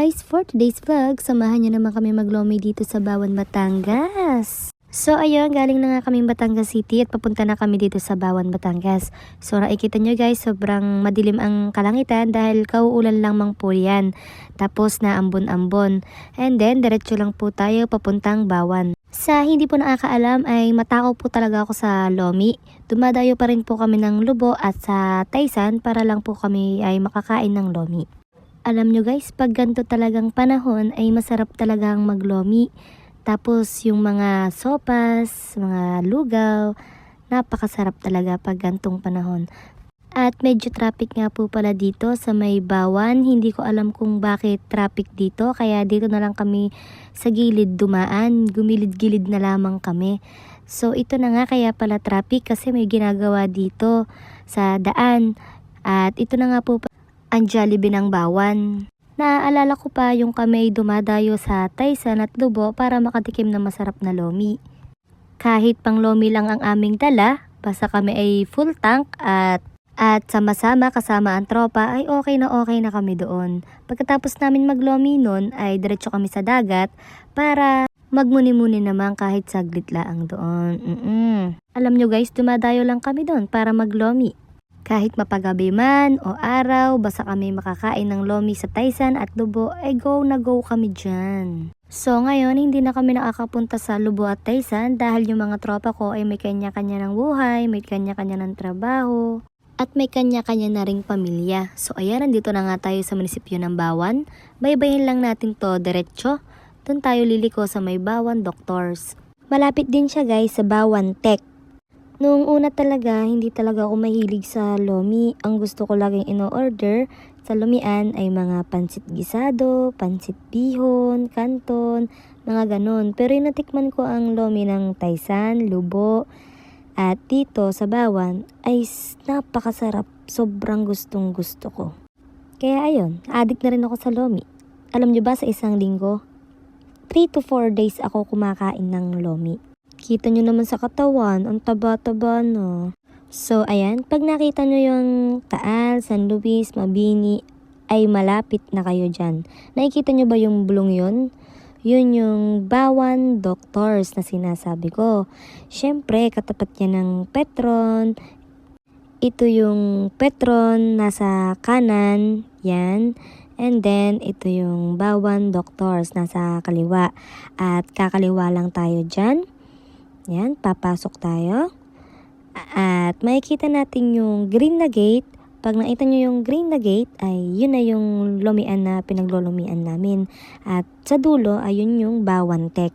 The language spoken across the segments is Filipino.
guys, for today's vlog, samahan niyo naman kami maglomi dito sa Bawan, Batangas. So ayun, galing na nga kami Batangas City at papunta na kami dito sa Bawan, Batangas. So nakikita nyo guys, sobrang madilim ang kalangitan dahil kauulan lang mang po yan. Tapos na ambon-ambon. And then, diretso lang po tayo papuntang Bawan. Sa hindi po nakakaalam ay matakaw po talaga ako sa lomi. Dumadayo pa rin po kami ng Lubo at sa Taysan para lang po kami ay makakain ng lomi. Alam nyo guys, pag ganito talagang panahon ay masarap talagang maglomi. Tapos yung mga sopas, mga lugaw, napakasarap talaga pag gantong panahon. At medyo traffic nga po pala dito sa may Bawan. Hindi ko alam kung bakit traffic dito. Kaya dito na lang kami sa gilid dumaan. Gumilid-gilid na lamang kami. So ito na nga kaya pala traffic kasi may ginagawa dito sa daan. At ito na nga po ang Jollibee ng Bawan. Naaalala ko pa yung kami dumadayo sa Taysan at Lubo para makatikim ng masarap na lomi. Kahit pang lomi lang ang aming dala, basta kami ay full tank at sama-sama kasama ang tropa ay okay na kami doon. Pagkatapos namin maglomi nun ay diretso kami sa dagat para magmuni-muni naman kahit saglit lang doon. Alam nyo guys, dumadayo lang kami doon para maglomi. Kahit mapagabi man o araw, basta kami makakain ng lomi sa Taysan at Lubo, ay go na go kami dyan. So ngayon, hindi na kami nakakapunta sa Lubo at Taysan dahil yung mga tropa ko ay may kanya-kanya ng buhay, may kanya-kanya ng trabaho, at may kanya-kanya na ring pamilya. So ayan, nandito na nga tayo sa munisipyo ng Bawan. Baybayin lang natin to diretso. Doon tayo liliko sa may Bawan Doctors. Malapit din siya guys sa Bawan Tech. Noong una talaga, hindi talaga ako mahilig sa lomi. Ang gusto ko laging ino-order sa lomian ay mga pansit gisado, pansit bihon, kanton, mga ganon. Pero natikman ko ang lomi ng Taysan, Lubo, at dito sa Bawan ay napakasarap. Sobrang gustong gusto ko. Kaya ayun, addict na rin ako sa lomi. Alam nyo ba sa isang linggo, 3 to 4 days ako kumakain ng lomi. Kita nyo naman sa katawan, ang taba-taba no. So ayan, pag nakita nyo yung Taal, San Luis, Mabini, ay malapit na kayo dyan. Nakikita nyo ba yung bulong yun? Yun yung Bawan Doctors na sinasabi ko. Siyempre, katapat niya ng Petron. Ito yung Petron, nasa kanan, yan. And then, ito yung Bawan Doctors, nasa kaliwa. At kakaliwa lang tayo dyan. Yan, papasok tayo. At makikita natin yung green na gate. Pag nakita nyo yung green na gate, ay yun na yung lomian na pinaglolomian namin. At sa dulo, ay yun yung Bawan Tech.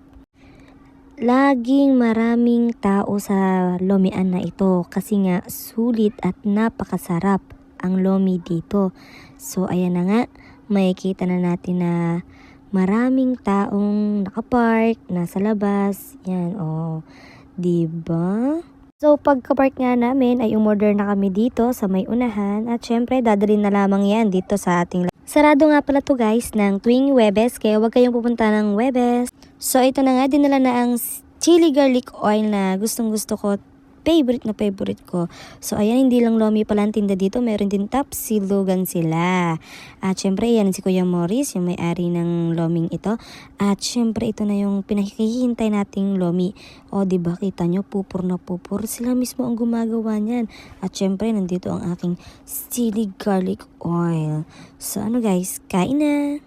Laging maraming tao sa lomian na ito kasi nga sulit at napakasarap ang lomi dito. So ayan na nga, makikita na natin na maraming taong nakapark, nasa labas. Yan, diba? So, pagka-park nga namin ay umorder na kami dito sa may unahan. At syempre, dadalhin na lamang yan dito sa ating. Sarado nga pala to guys ng tuwing Huwebes, kaya huwag kayong pupunta ng Huwebes. So, ito na nga, dinala na ang chili garlic oil na gustong-gusto ko. Favorite ko. So, ayan, hindi lang lomi pala ang tinda dito. Meron din tapsilugan sila. At syempre, yan si Kuya Morris, yung may-ari ng loming ito. At syempre, ito na yung pinakihintay nating lomi. O, diba, kita nyo, pupur na pupur. Sila mismo ang gumagawa niyan. At syempre, nandito ang aking chili garlic oil. So, ano guys, kain na!